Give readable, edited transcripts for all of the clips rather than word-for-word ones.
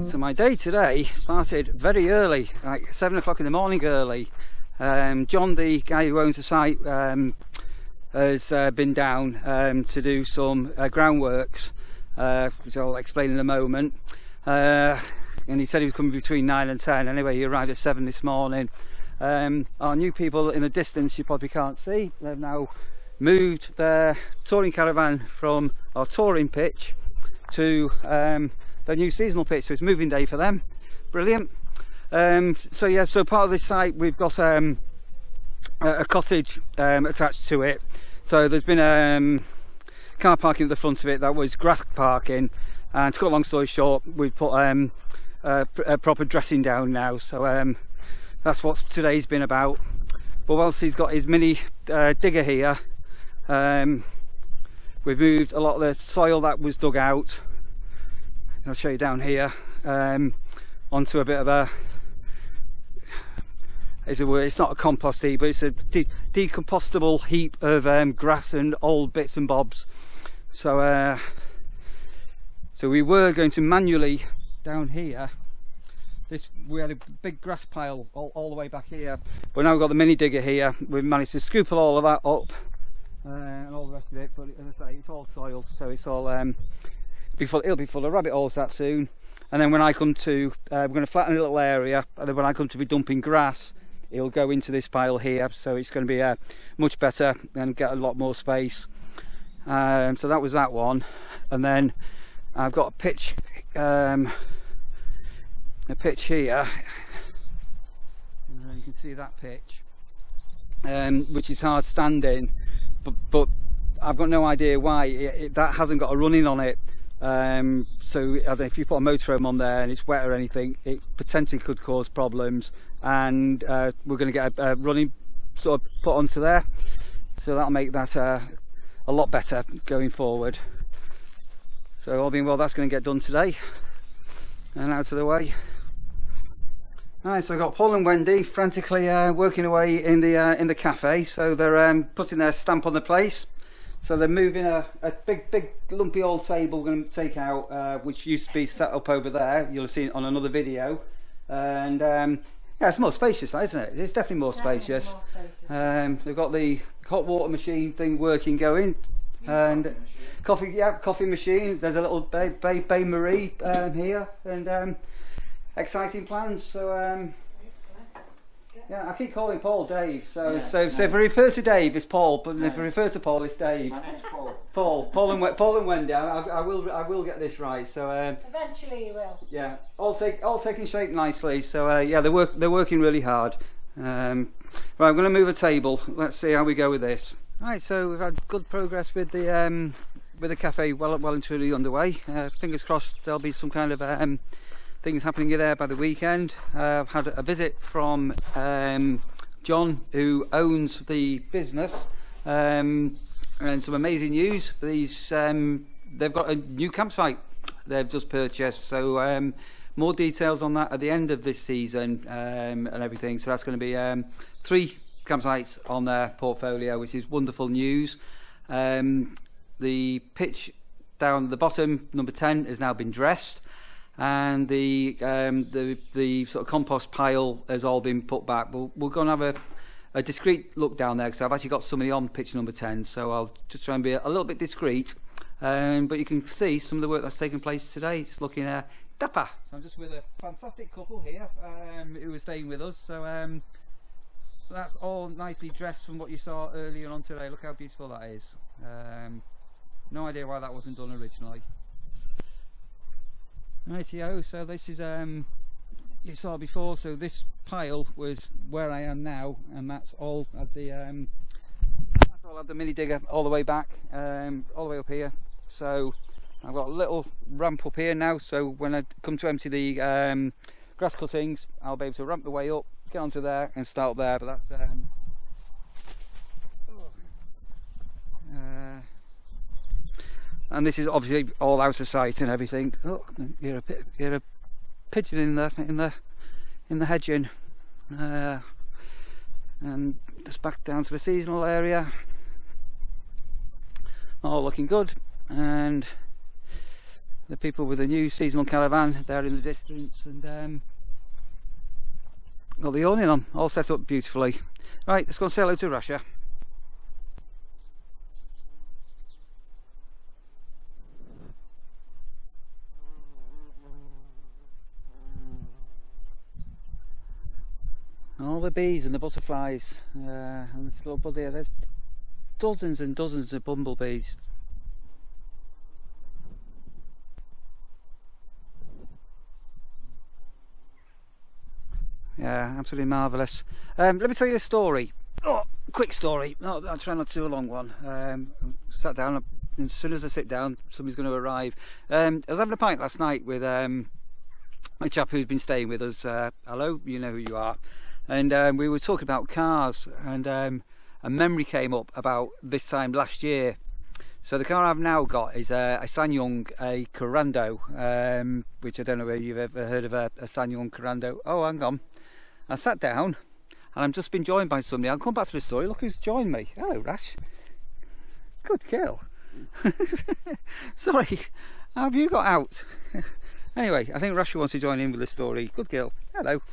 So my day today started very early, like 7 o'clock in the morning early. John, the guy who owns the site, has been down to do some groundworks, which I'll explain in a moment. And he said he was coming between 9 and 10. Anyway, he arrived at 7 this morning. Our new people in the distance, you probably can't see, they've now moved their touring caravan from our touring pitch to their new seasonal pitch, so it's moving day for them. Brilliant. So yeah, so part of this site we've got a cottage attached to it. So there's been car parking at the front of it that was grass parking, and to cut a long story short, we've put a proper dressing down now. So that's what today's been about. But whilst he's got his mini digger here, we've moved a lot of the soil that was dug out. I'll show you down here, onto a bit of a, it's not a compost heap, but it's a decompostable heap of grass and old bits and bobs. So so we were going to manually down here, we had a big grass pile all the way back here, but now we've got the mini digger here. We've managed to scoop all of that up and all the rest of it, but as I say, it's all soil, so it's all it'll be full of rabbit holes that soon. And then when I come to, we're going to flatten a little area, and then when I come to be dumping grass, it'll go into this pile here, so it's going to be much better and get a lot more space. So that was that one. And then I've got a pitch here, you can see that pitch, which is hard standing, but I've got no idea why that hasn't got a running on it. So I don't know, if you put a motorhome on there and it's wet or anything, it potentially could cause problems, and we're going to get a running sort of put onto there, so that'll make that a lot better going forward. So all being well, that's going to get done today and out of the way. Right, so I've got Paul and Wendy frantically working away in the cafe, so they're putting their stamp on the place. So they're moving a big lumpy old table we're going to take out, which used to be set up over there. You'll have seen it on another video. And yeah, it's more spacious, isn't it? It's definitely more spacious. They've got the hot water machine thing working, going. And coffee machine. There's a little Bay Marie here, and exciting plans. So yeah, I keep calling Paul Dave, so yeah, so if I refer to Dave, it's Paul, but if I refer to Paul, it's Dave. My name's Paul. Paul and Wendy. I will get this right. So eventually you will. Yeah, all taking shape nicely. So yeah, they're working really hard. Right, I'm going to move a table. Let's see how we go with this. Right, so we've had good progress with the cafe well and truly underway. Fingers crossed there'll be some kind of things happening there by the weekend. I've had a visit from John, who owns the business, and some amazing news. They've got a new campsite they've just purchased, so more details on that at the end of this season, and everything. So that's going to be 3 campsites on their portfolio, which is wonderful news. The pitch down at the bottom, number 10, has now been dressed, and the sort of compost pile has all been put back. We're going to have a discreet look down there, because I've actually got somebody on pitch number 10, so I'll just try and be a little bit discreet. But you can see some of the work that's taken place today. It's looking dapper. So I'm just with a fantastic couple here who are staying with us. So that's all nicely dressed from what you saw earlier on today. Look how beautiful that is. No idea why that wasn't done originally. Rightio, so this is you saw before, so this pile was where I am now, and that's all at the mini digger all the way back, all the way up here. So I've got a little ramp up here now, so when I come to empty the grass cuttings, I'll be able to ramp the way up, get onto there and start there. But that's and this is obviously all out of sight and everything. Oh, you're a pigeon in the hedging, and just back down to the seasonal area. All looking good, and the people with the new seasonal caravan there in the distance, and got the awning on, all set up beautifully. Right, let's go and say hello to Russia. All the bees and the butterflies, and this little bud here, there's dozens and dozens of bumblebees. Yeah, absolutely marvellous. Let me tell you a story. Oh, quick story. No, I'll try not to do a long one. Sat down, and as soon as I sit down, somebody's going to arrive. I was having a pint last night with a chap who's been staying with us. Hello, you know who you are. And we were talking about cars, and a memory came up about this time last year. So the car I've now got is a SsangYong Korando, which I don't know whether you've ever heard of a SsangYong Korando. Oh, hang on. I sat down and I've just been joined by somebody. I'll come back to the story. Look who's joined me. Hello, Rash. Good girl. Sorry, how have you got out? Anyway, I think Rash wants to join in with the story. Good girl. Hello.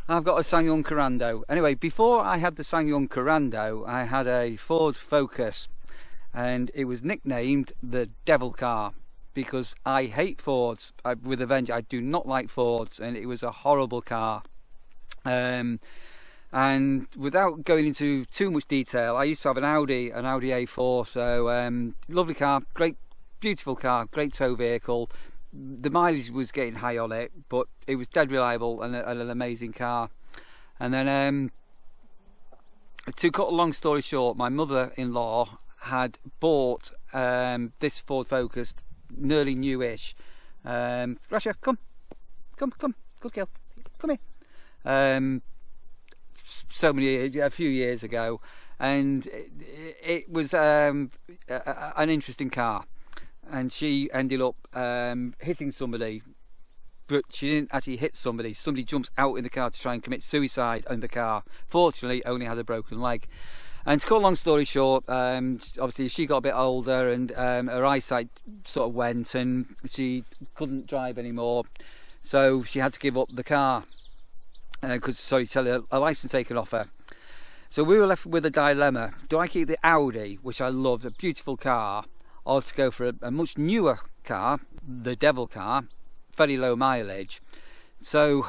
I've got a SsangYong Korando. Anyway, before I had the SsangYong Korando, I had a Ford Focus, and it was nicknamed the Devil Car because I hate Fords with a vengeance. I do not like Fords, and it was a horrible car. And without going into too much detail, I used to have an Audi A4, so lovely car, great, beautiful car, great tow vehicle. The mileage was getting high on it, but it was dead reliable and an amazing car. And then to cut a long story short, my mother-in-law had bought this Ford Focus, nearly newish. Russia, come, good girl, come here. A few years ago, and it was an interesting car. And she ended up hitting somebody, but she didn't actually hit somebody. Somebody jumps out in the car to try and commit suicide in the car. Fortunately, only had a broken leg. And to cut a long story short, obviously she got a bit older, and her eyesight sort of went, and she couldn't drive anymore. So she had to give up the car because, she had a license taken off her. So we were left with a dilemma: do I keep the Audi, which I loved, a beautiful car, or to go for a much newer car, the Devil Car, very low mileage? So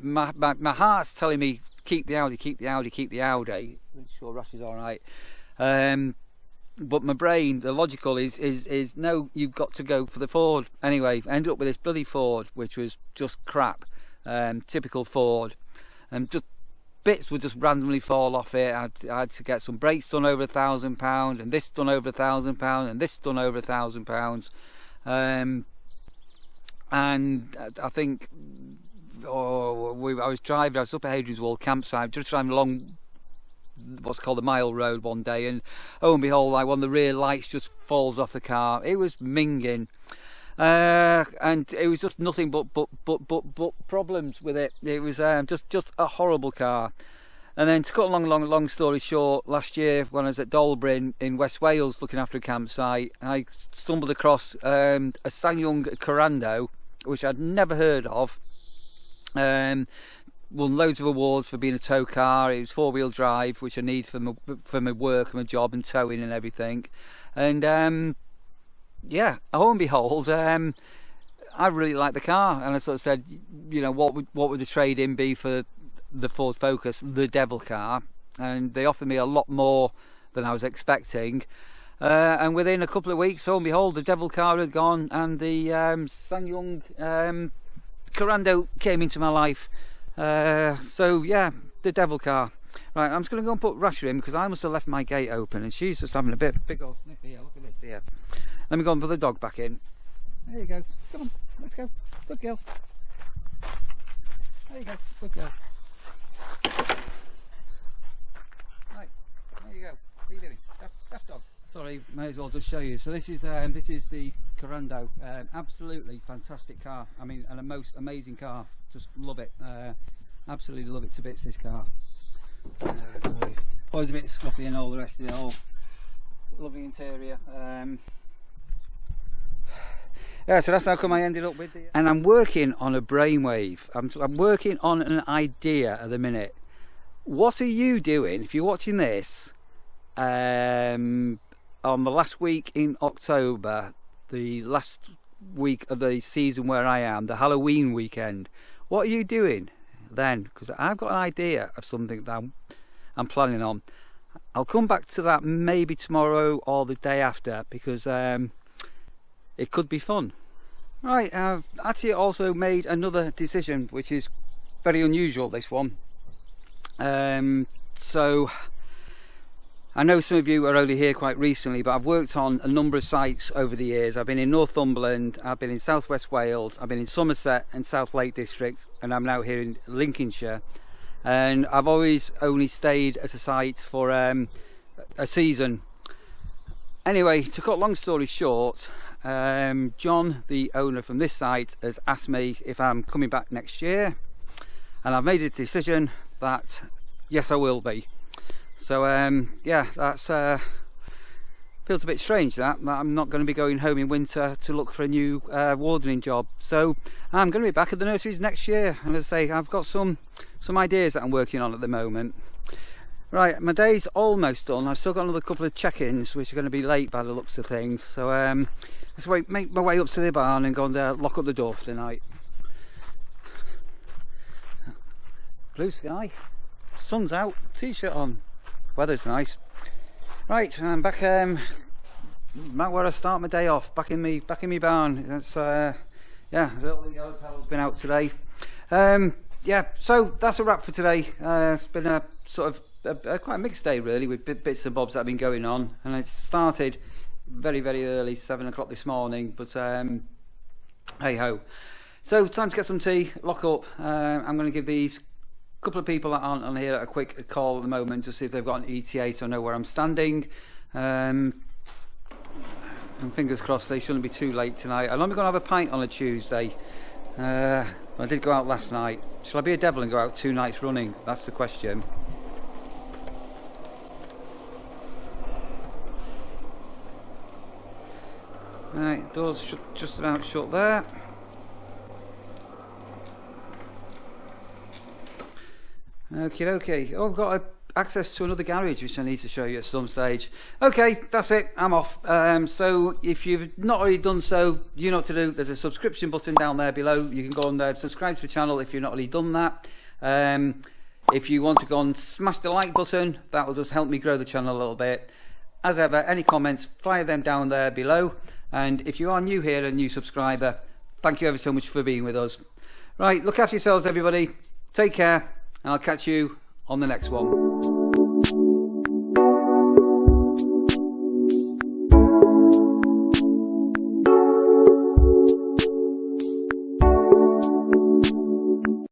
my heart's telling me keep the Audi, keep the Audi, keep the Audi. I'm sure Rush is all right. But my brain, the logical is no, you've got to go for the Ford. Anyway, I ended up with this bloody Ford, which was just crap, typical Ford, and just bits would just randomly fall off it. I had to get some brakes done over £1,000, and this done over £1,000, and this done over £1,000. And I think I was driving. I was up at Hadrian's Wall campsite, just driving along what's called the Mile Road one day, and oh and behold, like one of the rear lights just falls off the car. It was minging. And it was just nothing but problems with it. It was just a horrible car. And then to cut a long story short, last year when I was at Dolbrin in West Wales looking after a campsite, I stumbled across a SsangYong Korando, which I'd never heard of. Won loads of awards for being a tow car. It was 4-wheel drive, which I need for my work and my job and towing and everything. And yeah, lo and behold, I really liked the car, and I sort of said, you know, what would the trade-in be for the Ford Focus, the Devil Car? And they offered me a lot more than I was expecting. And within a couple of weeks, lo and behold, the Devil Car had gone, and the SsangYong Korando came into my life. So yeah, the Devil Car. Right, I'm just going to go and put Russia in because I must have left my gate open, and she's just having a big old sniff here. Look at this here. Let me go and put the dog back in. There you go. Come on, let's go. Good girl. There you go. Good girl. Right, there you go. What are you doing? Daft dog. Sorry, may as well just show you. So this is the Korando. Absolutely fantastic car. I mean, and a most amazing car. Just love it. Absolutely love it to bits, this car. Sorry. Always a bit scuffy and all the rest of it all. lovely interior. Yeah, so that's how come I ended up with the... And I'm working on a brainwave. I'm working on an idea at the minute. What are you doing if you're watching this on the last week in October, the last week of the season where I am, the Halloween weekend? What are you doing then? Because I've got an idea of something that I'm planning on. I'll come back to that maybe tomorrow or the day after, because it could be fun. Right, I've actually also made another decision, which is very unusual, this one. So I know some of you are only here quite recently, but I've worked on a number of sites over the years. I've been in Northumberland, I've been in South West Wales, I've been in Somerset and South Lake District, and I'm now here in Lincolnshire. And I've always only stayed at a site for a season. Anyway, to cut long story short, John, the owner from this site, has asked me if I'm coming back next year, and I've made a decision that yes, I will be. So yeah, that's feels a bit strange that I'm not going to be going home in winter to look for a new wardening job. So I'm going to be back at the nurseries next year, and as I say, I've got some ideas that I'm working on at the moment. Right, my day's almost done. I've still got another couple of check-ins which are going to be late by the looks of things. So let's make my way up to the barn and go and lock up the door for tonight. Blue sky, sun's out, t-shirt on, weather's nice. Right, I'm back back where I start my day off, back in me barn. That's yeah, the little yellow pedal's been out today. Yeah, so that's a wrap for today. It's been a sort of quite a mixed day really, with bits and bobs that have been going on, and it started very early, 7 o'clock this morning, but hey ho. So time to get some tea, lock up. I'm going to give these couple of people that aren't on here a quick call at the moment to see if they've got an ETA, so I know where I'm standing. And fingers crossed they shouldn't be too late tonight. I'm only going to have a pint on a Tuesday. I did go out last night. Shall I be a devil and go out 2 nights running? That's the question. Right, doors just about shut there. Okay. Oh, I've got access to another garage which I need to show you at some stage. Okay, that's it, I'm off. So if you've not already done so, you know what to do. There's a subscription button down there below. You can go and subscribe to the channel if you've not already done that. If you want to go and smash the like button, that will just help me grow the channel a little bit. As ever, any comments, fire them down there below. And if you are new here, a new subscriber, thank you ever so much for being with us. Right, look after yourselves everybody, take care, and I'll catch you on the next one.